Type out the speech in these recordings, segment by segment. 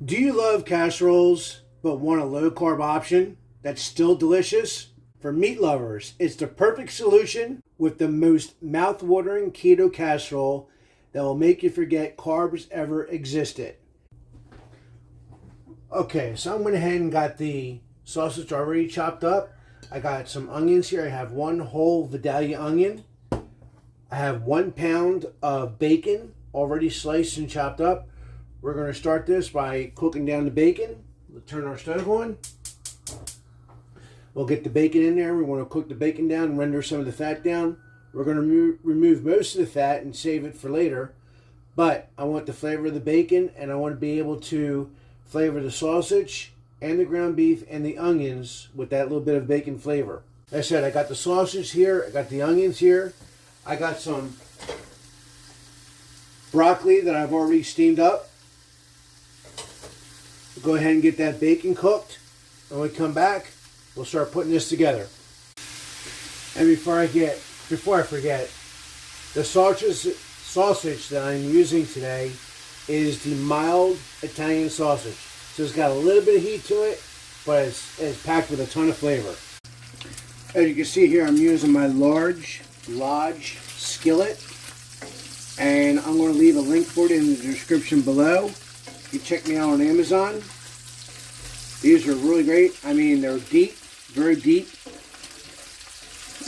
Do you love casseroles but want a low carb option that's still delicious? For meat lovers, it's the perfect solution with the most mouth-watering keto casserole that will make you forget carbs ever existed. Okay, so I went ahead and got the sausage already chopped up. I got some onions here. I have one whole Vidalia onion. I have 1 pound of bacon already sliced and chopped up. We're going to start this by cooking down the bacon. We'll turn our stove on. We'll get the bacon in there. We want to cook the bacon down and render some of the fat down. We're going to remove most of the fat and save it for later. But I want the flavor of the bacon, and I want to be able to flavor the sausage and the ground beef and the onions with that little bit of bacon flavor. Like I said, I got the sausage here. I got the onions here. I got some broccoli that I've already steamed up. We'll go ahead and get that bacon cooked. When we come back, we'll start putting this together. And before I forget, the sausage that I'm using today is the mild Italian sausage. So it's got a little bit of heat to it, but it's packed with a ton of flavor. As you can see here, I'm using my large Lodge skillet, and I'm going to leave a link for it in the description below. You check me out on Amazon. These are really great. I mean, they're deep, very deep.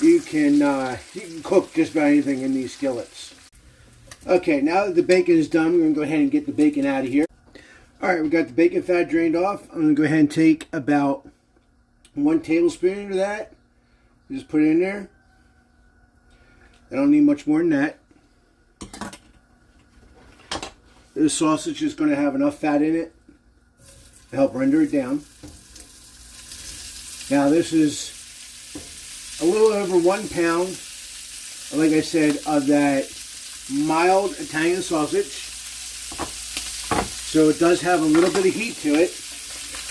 You can cook just about anything in these skillets. Okay, now that the bacon is done, we're going to go ahead and get the bacon out of here. Alright, we got the bacon fat drained off. I'm going to go ahead and take about 1 tablespoon of that. Just put it in there. I don't need much more than that. This sausage is going to have enough fat in it to help render it down. Now this is a little over 1 pound, like I said, of that mild Italian sausage. So it does have a little bit of heat to it,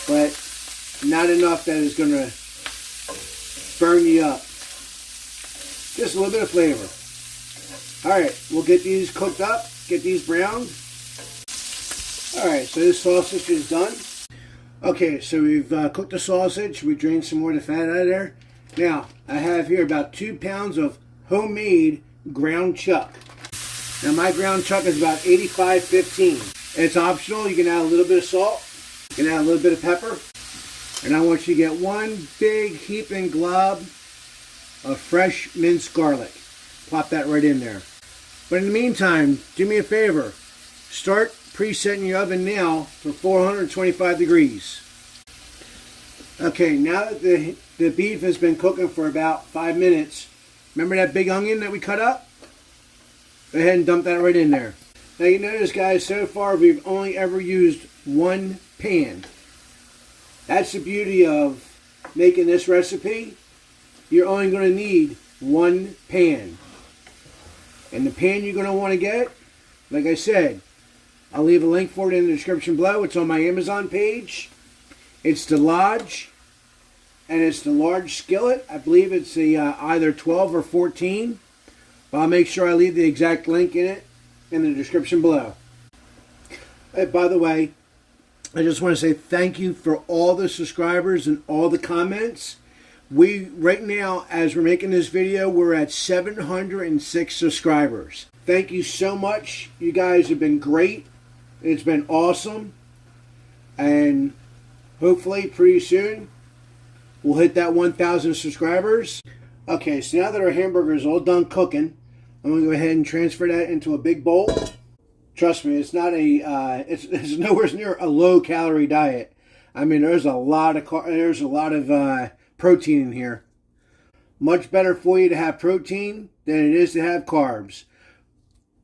but not enough that is going to burn you up. Just a little bit of flavor. Alright, we'll get these cooked up, get these browned. Alright, so this sausage is done. Okay, so we've cooked the sausage. We drained some more of the fat out of there. Now, I have here about 2 pounds of homemade ground chuck. Now, my ground chuck is about 85-15. It's optional. You can add a little bit of salt. You can add a little bit of pepper. And I want you to get one big heaping glob of fresh minced garlic. Plop that right in there. But in the meantime, do me a favor. Start presetting your oven now for 425 degrees. Okay, now that the beef has been cooking for about 5 minutes, remember that big onion that we cut up? Go ahead and dump that right in there. Now you notice, guys, so far we've only ever used 1 pan. That's the beauty of making this recipe. You're only going to need 1 pan. And the pan you're going to want to get, like I said, I'll leave a link for it in the description below. It's on my Amazon page. It's the Lodge, and it's the large skillet. I believe it's the either 12 or 14. But I'll make sure I leave the exact link in the description below. Hey, by the way, I just want to say thank you for all the subscribers and all the comments. Right now, as we're making this video, we're at 706 subscribers. Thank you so much. You guys have been great. It's been awesome. And hopefully pretty soon we'll hit that 1,000 subscribers. Okay, so now that our hamburger is all done cooking, I'm going to go ahead and transfer that into a big bowl. Trust me, it's not it's nowhere near a low-calorie diet. I mean, there's a lot of protein in here. Much better for you to have protein than it is to have carbs.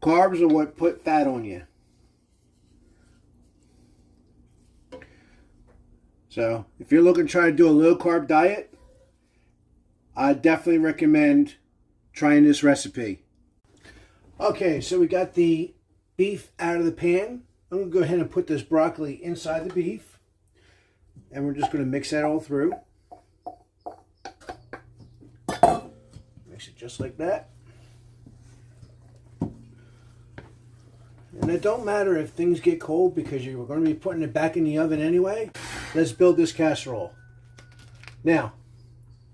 Carbs are what put fat on you. So, if you're looking to try to do a low-carb diet, I definitely recommend trying this recipe. Okay, so we got the beef out of the pan. I'm going to go ahead and put this broccoli inside the beef. And we're just going to mix that all through. Mix it just like that. And And it don't matter if things get cold because you're going to be putting it back in the oven anyway. Let's build this casserole. Now,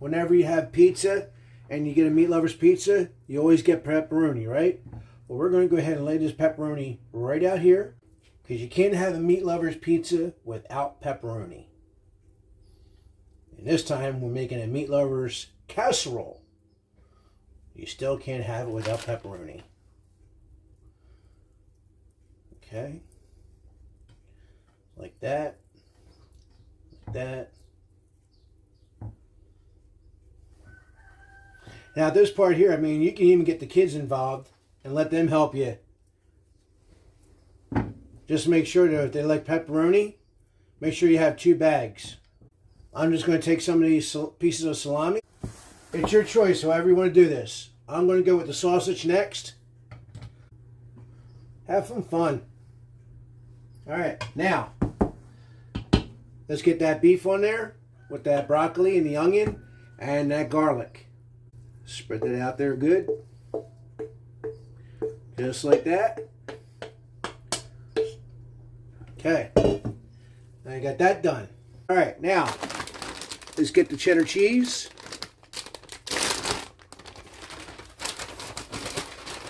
whenever you have pizza and you get a Meatlovers pizza, you always get pepperoni, right? Well, we're going to go ahead and lay this pepperoni right out here because you can't have a Meatlovers pizza without pepperoni. And this time we're making a Meatlovers casserole. You still can't have it without pepperoni. Okay. Like that. Like that. Now this part here, I mean, you can even get the kids involved and let them help you. Just make sure that if they like pepperoni, make sure you have 2 bags. I'm just going to take some of these pieces of salami. It's your choice, however you want to do this. I'm going to go with the sausage next. Have some fun. Alright, now, let's get that beef on there with that broccoli and the onion and that garlic. Spread that out there good. Just like that. Okay. Now you got that done. Alright, now, let's get the cheddar cheese.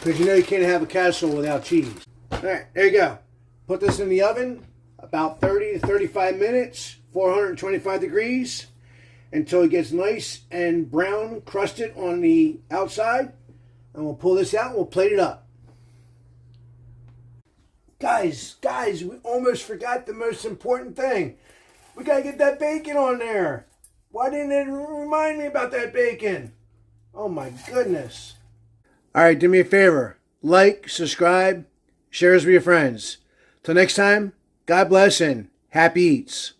Because you know you can't have a casserole without cheese. Alright, there you go. Put this in the oven about 30 to 35 minutes, 425 degrees, until it gets nice and brown, crusted on the outside. And we'll pull this out and we'll plate it up. Guys, we almost forgot the most important thing. We got to get that bacon on there. Why didn't it remind me about that bacon? Oh my goodness. All right, do me a favor. Like, subscribe, share this with your friends. Till next time, God bless and happy eats.